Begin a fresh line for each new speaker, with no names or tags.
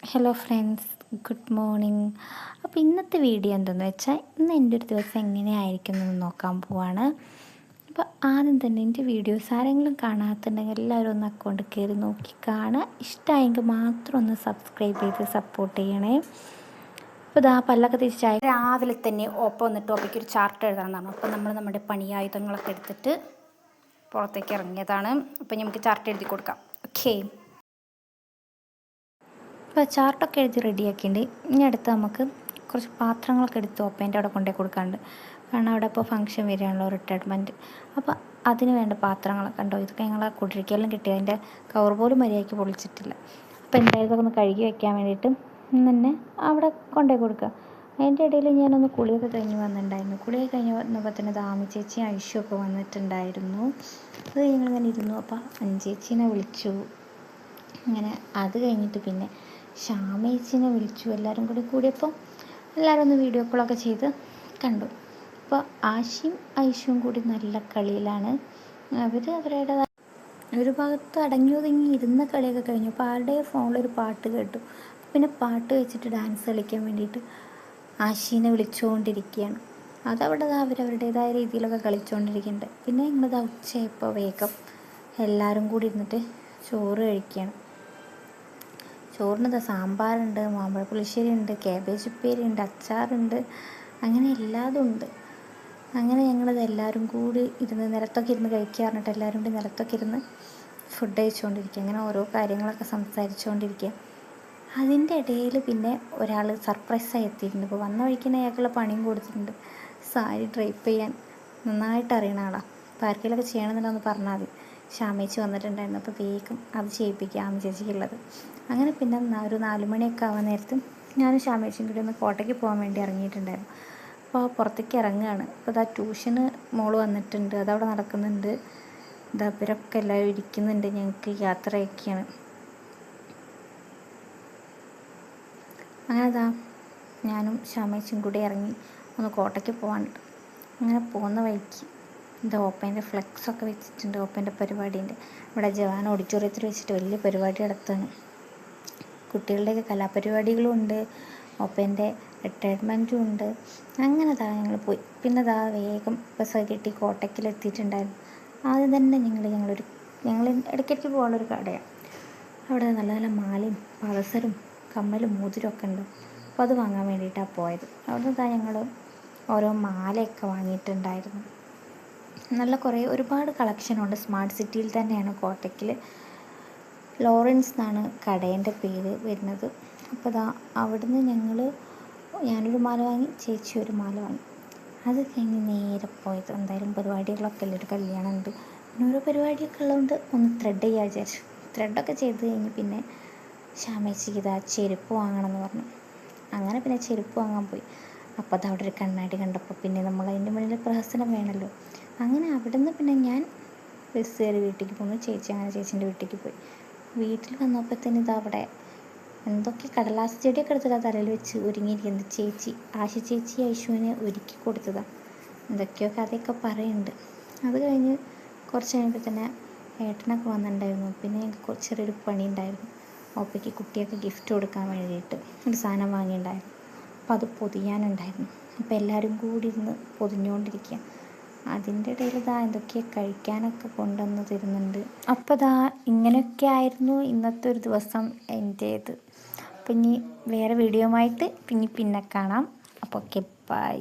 Hello friends, good morning. അപ്പോൾ ഇന്നത്തെ video എന്തെന്ന് വെച്ചാൽ ഇന്ന് എൻ്റെ ഒരു ദിവസം എങ്ങനെയായിരിക്കും എന്ന് നോക്കാൻ പോവാണ്. അപ്പോൾ ആദ്യം തന്നെ എൻ്റെ വീഡിയോസ് ആരെങ്കിലും കാണാത്തുണ്ടെങ്കിൽ എല്ലാവരും ഒന്ന് അക്കൗണ്ട് കയറി നോക്കി കാണുക. ഇഷ്ടമായെങ്കിൽ മാത്രം ഒന്ന് സബ്സ്ക്രൈബ് ചെയ്ത് സപ്പോർട്ട് ചെയ്യണേ. അപ്പോൾ ഇതാ പല്ലൊക്കെ തിരിച്ചായി രാവിലെ തന്നെ ഒപ്പം വന്നിട്ട് ഒപ്പയ്ക്ക് ഒരു ചാർട്ട് എഴുതാമെന്നാണ്. അപ്പോൾ നമ്മൾ നമ്മുടെ പണിയായുധങ്ങളൊക്കെ എടുത്തിട്ട് പുറത്തേക്ക് ഇറങ്ങിയതാണ്. അപ്പോൾ നമുക്ക് ചാർട്ട് എഴുതി കൊടുക്കാം. ഓക്കേ, ഇപ്പോൾ ചാർട്ടൊക്കെ എഴുതി റെഡിയാക്കിയിട്ടുണ്ട്. ഇനി അടുത്ത് നമുക്ക് കുറച്ച് പാത്രങ്ങളൊക്കെ എടുത്ത് ഓപ്പേൻ്റെ അവിടെ കൊണ്ടുപോയി കൊടുക്കാറുണ്ട്. കാരണം അവിടെ ഇപ്പോൾ ഫംഗ്ഷൻ വരികയാണല്ലോ, റിട്ടയർമെൻറ്റ്. അപ്പോൾ അതിന് വേണ്ട പാത്രങ്ങളൊക്കെ ഉണ്ടോ, ഇതൊക്കെ ഞങ്ങൾ കുടിരിക്കലും കിട്ടി. അതിൻ്റെ കവർ പോലും മര്യാദയ്ക്ക് പൊളിച്ചിട്ടില്ല. അപ്പോൾ എന്തായാലും ഒന്ന് കഴുകി വയ്ക്കാൻ വേണ്ടിയിട്ട് തന്നെ അവിടെ കൊണ്ടുപോയി കൊടുക്കുക. അതിൻ്റെ ഇടയിൽ ഞാനൊന്ന് കുളിയൊക്കെ കഴിഞ്ഞ് വന്നിട്ടുണ്ടായിരുന്നു. കുളിയൊക്കെ കഴിഞ്ഞ് വന്നപ്പോൾ തന്നെ ദാമി ചേച്ചിയും ഐഷുവൊക്കെ വന്നിട്ടുണ്ടായിരുന്നു. അത് ഞങ്ങളിങ്ങനെ ഇരുന്നു. അപ്പോൾ അഞ്ചേച്ചീനെ വിളിച്ചു. അങ്ങനെ അത് കഴിഞ്ഞിട്ട് പിന്നെ ഷാമേച്ചിനെ വിളിച്ചു. എല്ലാവരും കൂടിയപ്പോൾ എല്ലാവരും ഒന്ന് വീഡിയോ കോളൊക്കെ ചെയ്ത് കണ്ടു. അപ്പോൾ ആഷിയും ഐഷുവും കൂടി നല്ല കളിയിലാണ്. അവരുടേതായ ഒരു ഭാഗത്ത് അടങ്ങി ഒതുങ്ങി ഇരുന്ന കളിയൊക്കെ കഴിഞ്ഞു. അപ്പോൾ ആരുടെയോ ഫോണിലൊരു പാട്ട് കേട്ടു. പിന്നെ പാട്ട് വെച്ചിട്ട് ഡാൻസ് കളിക്കാൻ വേണ്ടിയിട്ട് ആഷീനെ വിളിച്ചുകൊണ്ടിരിക്കുകയാണ്. അതവിടെ അവരവരുടേതായ രീതിയിലൊക്കെ കളിച്ചുകൊണ്ടിരിക്കുന്നുണ്ട്. പിന്നെ ഞങ്ങളിത് ഉച്ചയായപ്പോൾ വേഗം എല്ലാവരും കൂടി ഇരുന്നിട്ട് ചോറ് കഴിക്കുകയാണ്. ചോറിന് സാമ്പാറുണ്ട്, മാമ്പഴ പുളിശ്ശേരി ഉണ്ട്, കാബേജ് ഉപ്പേരി ഉണ്ട്, അച്ചാറുണ്ട്, അങ്ങനെ എല്ലാതും ഉണ്ട്. അങ്ങനെ ഞങ്ങളിത് എല്ലാവരും കൂടി ഇരുന്ന് നിലത്തൊക്കെ ഇരുന്ന് കഴിക്കാറുണ്ട്. എല്ലാവരും കൂടി നിലത്തൊക്കെ ഇരുന്ന് ഫുഡ് കഴിച്ചുകൊണ്ടിരിക്കുക. അങ്ങനെ ഓരോ കാര്യങ്ങളൊക്കെ സംസാരിച്ചുകൊണ്ടിരിക്കുക. അതിൻ്റെ ഇടയിൽ പിന്നെ ഒരാൾ സർപ്രൈസായി എത്തിയിട്ടുണ്ട്. ഇപ്പോൾ വന്ന വഴിക്ക് തന്നെ അയാൾക്കുള്ള പണിയും കൊടുത്തിട്ടുണ്ട്. സാരി ഡ്രൈപ്പ് ചെയ്യാൻ നന്നായിട്ട് അറിയണ ആളാണ്. അപ്പോൾ ആർക്കെങ്കിലുമൊക്കെ ചെയ്യണമെന്നുണ്ടെന്ന് പറഞ്ഞാൽ മതി. ഷാമേച്ചി വന്നിട്ടുണ്ടായിരുന്നു. അപ്പോൾ വേഗം അത് ചെയ്യിപ്പിക്കുക ആമി ചേച്ചിക്കുള്ളത്. അങ്ങനെ പിന്നെ ഒരു 4 മണിയൊക്കെ ആവാൻ നേരത്ത് ഞാനും ഷാമേച്ചിയും കൂടി ഒന്ന് കോട്ടയ്ക്ക് പോകാൻ വേണ്ടി ഇറങ്ങിയിട്ടുണ്ടായിരുന്നു. അപ്പോൾ പുറത്തേക്ക് ഇറങ്ങുകയാണ്. അപ്പോൾ ഇതാ ട്യൂഷന് മോള് വന്നിട്ടുണ്ട്, അതവിടെ നടക്കുന്നുണ്ട്. ഇതാ ഇവരൊക്കെ എല്ലാവരും ഇരിക്കുന്നുണ്ട്. ഞങ്ങൾക്ക് യാത്രയൊക്കെയാണ്. അങ്ങനെ ഇതാ ഞാനും ഷാമേച്ചിയും കൂടി ഇറങ്ങി ഒന്ന് കോട്ടയ്ക്ക് പോകാനുണ്ട്. അങ്ങനെ പോകുന്ന വഴിക്ക് ഇത് ഓപ്പേൻ്റെ ഫ്ലെക്സൊക്കെ വെച്ചിട്ടുണ്ട്. ഓപ്പേൻ്റെ പരിപാടീൻ്റെ ഇവിടെ ജവാൻ ഓഡിറ്റോറിയത്തിൽ വെച്ചിട്ട് വലിയ പരിപാടി നടത്തുകയാണ്. കുട്ടികളുടെയൊക്കെ കലാപരിപാടികളും ഉണ്ട്, ഓപ്പേൻ്റെ റിട്ടയർമെൻറ്റും ഉണ്ട്. അങ്ങനെ ഞങ്ങൾ പോയി. പിന്നെ വേഗം ബസ്സൊക്കെ കിട്ടി കോട്ടയ്ക്കിലെത്തിയിട്ടുണ്ടായിരുന്നു. ആദ്യം തന്നെ ഞങ്ങൾ ഇടയ്ക്കിടയ്ക്ക് പോകാനുള്ളൊരു കടയാണ്. അവിടെ നല്ല നല്ല മാലയും പൾസറും കമ്മലും മോതിരമൊക്കെ ഉണ്ട്. അപ്പോൾ അത് വാങ്ങാൻ വേണ്ടിയിട്ടാണ് പോയത്. അവിടെ ഞങ്ങൾ ഓരോ മാലയൊക്കെ വാങ്ങിയിട്ടുണ്ടായിരുന്നു. നല്ല ഒരുപാട് കളക്ഷനുണ്ട്. സ്മാർട്ട് സിറ്റിയിൽ തന്നെയാണ് കോട്ടയ്ക്കിൽ. ലോറൻസ് എന്നാണ് കടേൻ്റെ പേര് വരുന്നത്. അപ്പോൾ അവിടുന്ന് ഞാനൊരു മാല വാങ്ങി, ചേച്ചി ഒരു മാല വാങ്ങി. അത് കഴിഞ്ഞ് നേരെ പോയത് എന്തായാലും പരിപാടികളൊക്കെ അല്ലേ, ഒരു കല്യാണം ഉണ്ട്, പിന്നെ ഓരോ പരിപാടിയൊക്കെ ഉള്ളതുകൊണ്ട് ഒന്ന് ത്രെഡ് ചെയ്യാൻ വിചാരിച്ചു. ത്രെഡൊക്കെ ചെയ്ത് കഴിഞ്ഞ് പിന്നെ ഷാമേച്ചിക്ക് ചെരുപ്പ് വാങ്ങണമെന്ന് പറഞ്ഞു. അങ്ങനെ പിന്നെ ചെരുപ്പ് വാങ്ങാൻ പോയി. അപ്പോൾ അവിടെ ഒരു കണ്ണാടി കണ്ടപ്പോൾ പിന്നെ നമ്മൾ അതിൻ്റെ മുന്നിൽ പ്രഹസനം വേണമല്ലോ. അങ്ങനെ അവിടുന്ന് പിന്നെ ഞാൻ ബസ് കയറി വീട്ടിലേക്ക് പോന്നു. അങ്ങനെ ചേച്ചീൻ്റെ വീട്ടിലേക്ക് പോയി. വീട്ടിൽ വന്നപ്പോൾ തന്നെ അവിടെ എന്തൊക്കെ കടലാസ് ചെടിയൊക്കെ എടുത്തിട്ട് തലയിൽ വെച്ച് ഒരുങ്ങിയിരിക്കുന്നത് ആശ ചേച്ചി ഐഷുവിനെ ഒരുക്കി കൊടുത്തതാണ്. എന്തൊക്കെയോ കഥയൊക്കെ പറയുന്നുണ്ട്. അത് കഴിഞ്ഞ് കുറച്ച് കഴിഞ്ഞപ്പോൾ തന്നെ ഏട്ടനൊക്കെ വന്നിട്ടുണ്ടായിരുന്നു. പിന്നെ ഞങ്ങൾക്ക് ചെറിയൊരു പണി ഉണ്ടായിരുന്നു. ഓപ്പയ്ക്ക് കുട്ടിയൊക്കെ ഗിഫ്റ്റ് കൊടുക്കാൻ വേണ്ടിയിട്ട് ഒരു സാധനം വാങ്ങിയിട്ടുണ്ടായിരുന്നു. അപ്പോൾ അത് പൊതിയാനുണ്ടായിരുന്നു. അപ്പോൾ എല്ലാവരും കൂടി ഇരുന്ന് പൊതിഞ്ഞുകൊണ്ടിരിക്കുക. അതിൻ്റെ ഇടയിൽ എന്തൊക്കെയാണ് കഴിക്കാനൊക്കെ കൊണ്ടുവന്ന് തരുന്നുണ്ട്. അപ്പോൾ ഇങ്ങനെയൊക്കെ ആയിരുന്നു ഇന്നത്തെ ഒരു ദിവസം എൻ്റേത്. അപ്പം ഇനി വേറെ വീഡിയോ ആയിട്ട് പിന്നെ കാണാം. അപ്പോൾ ഓക്കെ, ബൈ.